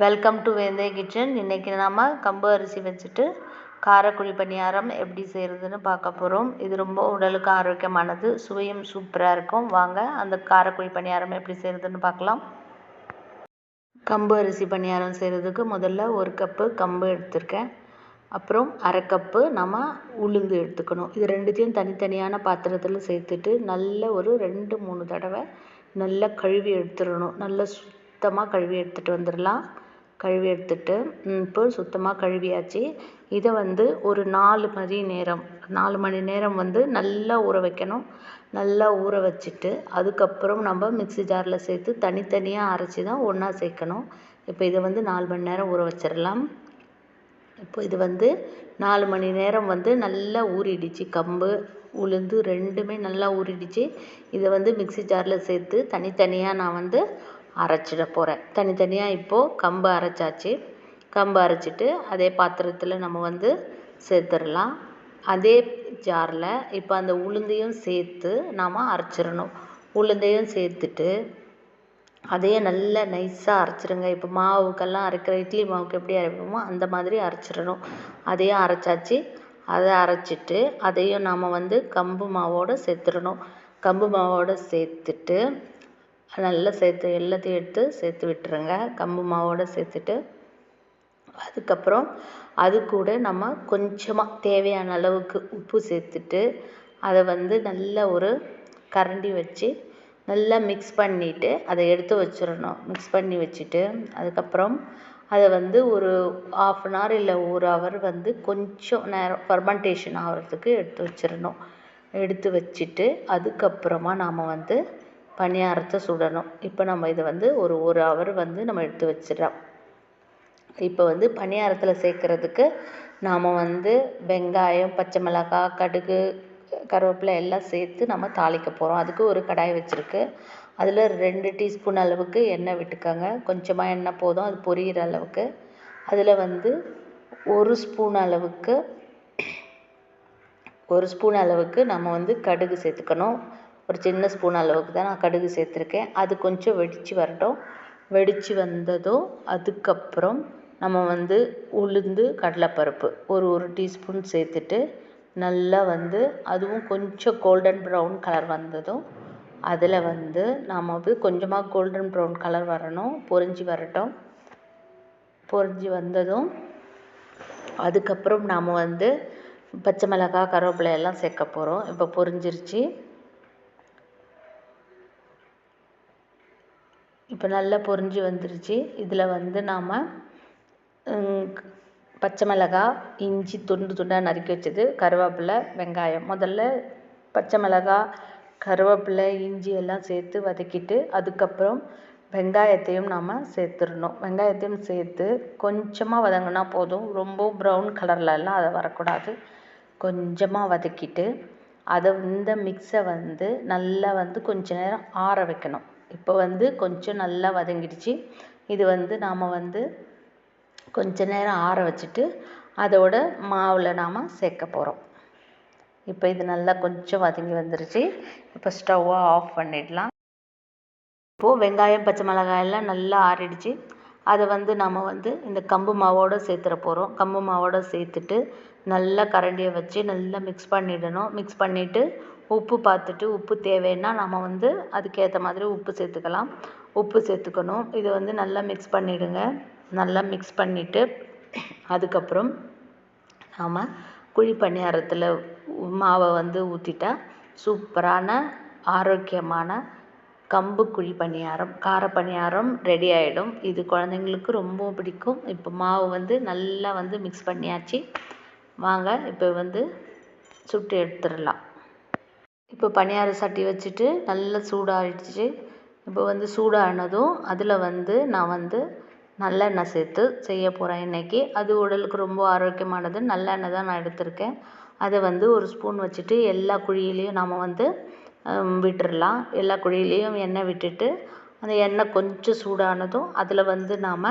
Welcome to வேந்தே kitchen. இன்றைக்கி நம்ம கம்பு அரிசி வச்சுட்டு காரக்குழி பணியாரம் எப்படி செய்கிறதுன்னு பார்க்க போகிறோம். இது ரொம்ப உடலுக்கு ஆரோக்கியமானது, சுவையும் சூப்பராக இருக்கும். வாங்க அந்த காரக்குழி பணியாரம் எப்படி செய்கிறதுன்னு பார்க்கலாம். கம்பு அரிசி பணியாரம் செய்கிறதுக்கு முதல்ல 1 கப்பு கம்பு எடுத்திருக்கேன். அப்புறம் 1/2 கப்பு நம்ம உளுந்து எடுத்துக்கணும். இது ரெண்டுத்தையும் தனித்தனியான பாத்திரத்தில் சேர்த்துட்டு நல்ல ஒரு 2-3 தடவை நல்லா கழுவி எடுத்துடணும். நல்லா சுத்தமாக கழுவி எடுத்துகிட்டு வந்துடலாம். கழுவி எடுத்துட்டு இப்போ சுத்தமாக கழுவியாச்சு. இதை ஒரு 4 மணி நேரம் நல்லா ஊற வைக்கணும். நல்லா ஊற வச்சுட்டு அதுக்கப்புறம் நம்ம மிக்ஸி ஜாரில் சேர்த்து தனித்தனியாக அரைச்சி தான் ஒன்றா சேர்க்கணும். இப்போ இதை 4 மணி நேரம் ஊற வச்சிடலாம். இப்போ இது 4 மணி நேரம் நல்லா ஊறிடுச்சு. கம்பு உளுந்து ரெண்டுமே நல்லா ஊறிடுச்சு. இதை மிக்ஸி ஜாரில் சேர்த்து தனித்தனியாக நான் அரைச்சிட போகிறேன். தனித்தனியாக இப்போது கம்பு அரைச்சாச்சு. கம்பு அரைச்சிட்டு அதே பாத்திரத்தில் நம்ம சேர்த்துடலாம். அதே ஜாரில் இப்போ அந்த உளுந்தையும் சேர்த்து நாம் அரைச்சிடணும். உளுந்தையும் சேர்த்துட்டு அதையே நல்லா நைஸாக அரைச்சிடுங்க. இப்போ மாவுக்கெல்லாம் அரைக்கிற இட்லி மாவுக்கு எப்படி அரைப்போமோ அந்த மாதிரி அரைச்சிடணும். அதையும் அரைச்சாச்சு. அதை அரைச்சிட்டு அதையும் நாம் கம்பு மாவோடு சேர்த்துடணும். கம்பு மாவோடு சேர்த்துட்டு நல்லா எல்லாத்தையும் எடுத்து சேர்த்து விட்டுருங்க. கம்பு மாவோடு சேர்த்துட்டு அதுக்கப்புறம் அது கூட நம்ம கொஞ்சமாக தேவையான அளவுக்கு உப்பு சேர்த்துட்டு அதை நல்லா ஒரு கரண்டி வச்சு நல்லா மிக்ஸ் பண்ணிவிட்டு அதை எடுத்து வச்சிடணும். மிக்ஸ் பண்ணி வச்சுட்டு அதுக்கப்புறம் அதை ஒரு 1/2 hour இல்லை 1 hour கொஞ்சம் நேரம் ஃபர்மெண்டேஷன் ஆகிறதுக்கு எடுத்து வச்சிடணும். எடுத்து வச்சுட்டு அதுக்கப்புறமா நாம் பணியாரத்தை சுடணும். இப்போ நம்ம இதை ஒரு 1 hour நம்ம எடுத்து வச்சிடலாம். இப்போ பணியாரத்தில் சேர்க்குறதுக்கு நாம் வெங்காயம், பச்சை மிளகாய், கடுகு, கருவேப்பிலை எல்லாம் சேர்த்து நம்ம தாளிக்க போகிறோம். அதுக்கு ஒரு கடாய் வச்சுருக்கு. அதில் 2 டீஸ்பூன் அளவுக்கு எண்ணெய் விட்டுக்கோங்க. கொஞ்சமாக எண்ணெய் போதும் அது பொரியிற அளவுக்கு. அதில் 1 ஸ்பூன் அளவுக்கு நம்ம கடுகு சேர்த்துக்கணும். ஒரு சின்ன ஸ்பூன் அளவுக்கு தான் நான் கடுகு சேர்த்துருக்கேன். அது கொஞ்சம் வெடித்து வரட்டும். வெடித்து வந்ததும் அதுக்கப்புறம் நம்ம உளுந்து, கடலைப்பருப்பு ஒரு டீஸ்பூன் சேர்த்துட்டு நல்லா அதுவும் கொஞ்சம் கோல்டன் ப்ரௌன் கலர் வந்ததும் அதில் நாம் கொஞ்சமாக கோல்டன் ப்ரௌன் கலர் வரணும். பொரிஞ்சு வரட்டும். பொரிஞ்சு வந்ததும் அதுக்கப்புறம் நாம் பச்சை மிளகாய், கருவேப்பிலை எல்லாம் சேர்க்க போகிறோம். இப்போ பொரிஞ்சிருச்சு. இப்போ நல்லா பொரிஞ்சு வந்துருச்சு. இதில் நாம் பச்சை மிளகாய், இஞ்சி துண்டாக நறுக்கி வச்சது, கருவேப்பிலை, வெங்காயம். முதல்ல பச்சை மிளகாய், கருவேப்பிலை, இஞ்சி எல்லாம் சேர்த்து வதக்கிட்டு அதுக்கப்புறம் வெங்காயத்தையும் நாம் சேர்த்துடணும். வெங்காயத்தையும் சேர்த்து கொஞ்சமாக வதங்கினா போதும். ரொம்ப ப்ரௌன் கலர்லலாம் அதை வரக்கூடாது. கொஞ்சமாக வதக்கிட்டு அதை இந்த மிக்ஸை நல்லா கொஞ்ச நேரம் ஆற வைக்கணும். இப்போ கொஞ்சம் நல்லா வதங்கிடுச்சு. இது நாம் கொஞ்ச நேரம் ஆற வச்சுட்டு அதோட மாவில் நாம் சேர்க்க போகிறோம். இப்போ இது நல்லா கொஞ்சம் வதங்கி வந்துருச்சு. இப்போ ஸ்டவ்வை ஆஃப் பண்ணிடலாம். இப்போது வெங்காயம், பச்சை மிளகாய் எல்லாம் நல்லா ஆறிடுச்சு. அதை நாம் இந்த கம்பு மாவோடு சேர்த்துற போகிறோம். கம்பு மாவோடு சேர்த்துட்டு நல்லா கரண்டியை வச்சு நல்லா மிக்ஸ் பண்ணிடணும். மிக்ஸ் பண்ணிவிட்டு உப்பு பார்த்துட்டு உப்பு தேவைன்னா நம்ம அதுக்கேற்ற மாதிரி உப்பு சேர்த்துக்கலாம். உப்பு சேர்த்துக்கணும். இது நல்லா மிக்ஸ் பண்ணிவிடுங்க. நல்லா மிக்ஸ் பண்ணிவிட்டு அதுக்கப்புறம் நாம் குழி பணியாரத்தில் மாவை ஊற்றிட்டா சூப்பரான ஆரோக்கியமான கம்பு குழி பணியாரம், கார பணியாரம் ரெடி ஆகிடும். இது குழந்தைங்களுக்கு ரொம்ப பிடிக்கும். இப்போ மாவு நல்லா மிக்ஸ் பண்ணியாச்சு. வாங்க இப்போ சுட்டு எடுத்துடலாம். இப்போ பணியார சட்டி வச்சுட்டு நல்லா சூடாகிடுச்சு. இப்போ சூடானதும் அதில் நான் நல்லெண்ணெய் சேர்த்து செய்ய போகிறேன் இன்றைக்கி. அது உடலுக்கு ரொம்ப ஆரோக்கியமானது. நல்லெண்ணெய் தான் நான் எடுத்திருக்கேன். அதை 1 ஸ்பூன் வச்சுட்டு எல்லா குழியிலையும் நாம் விட்டுடலாம். எல்லா குழியிலையும் எண்ணெய் விட்டுட்டு அந்த எண்ணெய் கொஞ்சம் சூடானதும் அதில் நாம்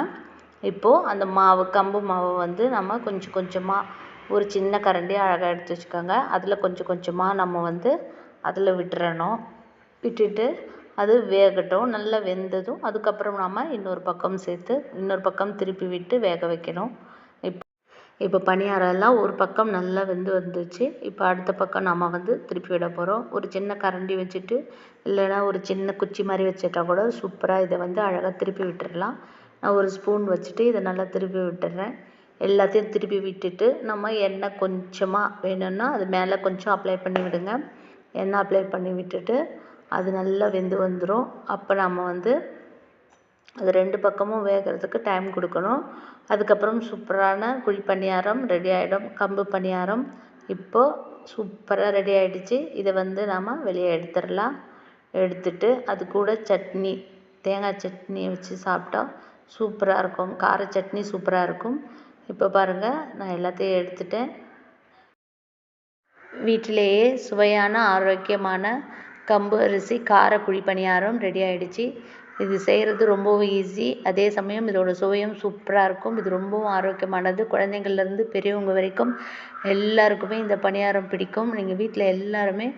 இப்போது அந்த மாவு கம்பு மாவை நம்ம கொஞ்சம் கொஞ்சமாக ஒரு சின்ன கரண்டி அழகாக எடுத்து வச்சுக்கோங்க. அதில் கொஞ்சம் கொஞ்சமாக நம்ம அதில் விட்டுறணும். விட்டுட்டு அது வேகட்டும். நல்லா வெந்ததும் அதுக்கப்புறம் நாம் இன்னொரு பக்கம் திருப்பி விட்டு வேக வைக்கணும். இப்போ பணியாரம் எல்லாம் ஒரு பக்கம் நல்லா வெந்து வந்துச்சு. இப்போ அடுத்த பக்கம் நாம் திருப்பி விட போகிறோம். ஒரு சின்ன கரண்டி வச்சுட்டு இல்லைன்னா ஒரு சின்ன குச்சி மாதிரி வச்சுட்டா கூட சூப்பராக இதை அழகாக திருப்பி விட்டுடலாம். நான் ஒரு ஸ்பூன் வச்சுட்டு இதை நல்லா திருப்பி விட்டுறேன். எல்லாத்தையும் திருப்பி விட்டுட்டு நம்ம எண்ணெய் கொஞ்சமாக வேணும்னா அது மேலே கொஞ்சம் அப்ளை பண்ணி விடுங்க. எண்ணெய் அப்ளை பண்ணி விட்டுட்டு அது நல்லா வெந்து வந்துடும். அப்போ நம்ம அது 2 பக்கமும் வேகிறதுக்கு டைம் கொடுக்கணும். அதுக்கப்புறம் சூப்பரான குழி பணியாரம் ரெடி ஆகிடும். கம்பு பணியாரம் இப்போது சூப்பராக ரெடி ஆகிடுச்சு. இதை நாம் வெளியே எடுத்துடலாம். எடுத்துட்டு அது கூட சட்னி, தேங்காய் சட்னி வச்சு சாப்பிட்டா சூப்பராக இருக்கும். கார சட்னி சூப்பராக இருக்கும். இப்போ பாருங்கள், நான் எல்லாத்தையும் எடுத்துட்டேன். வீட்டிலேயே சுவையான ஆரோக்கியமான கம்பு அரிசி கார குழி பணியாரம் ரெடி ஆகிடுச்சு. இது செய்கிறது ரொம்பவும் ஈஸி. அதே சமயம் இதோட சுவையும் சூப்பராக இருக்கும். இது ரொம்பவும் ஆரோக்கியமானது. குழந்தைங்கள்லேருந்து பெரியவங்க வரைக்கும் எல்லாருக்குமே இந்த பணியாரம் பிடிக்கும். நீங்கள் வீட்டில் எல்லாருமே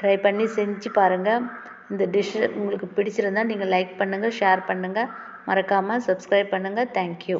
ட்ரை பண்ணி செஞ்சு பாருங்கள். இந்த டிஷ்ஷு உங்களுக்கு பிடிச்சிருந்தால் நீங்கள் லைக் பண்ணுங்கள், ஷேர் பண்ணுங்கள், மறக்காமல் சப்ஸ்கிரைப் பண்ணுங்கள். தேங்க்யூ.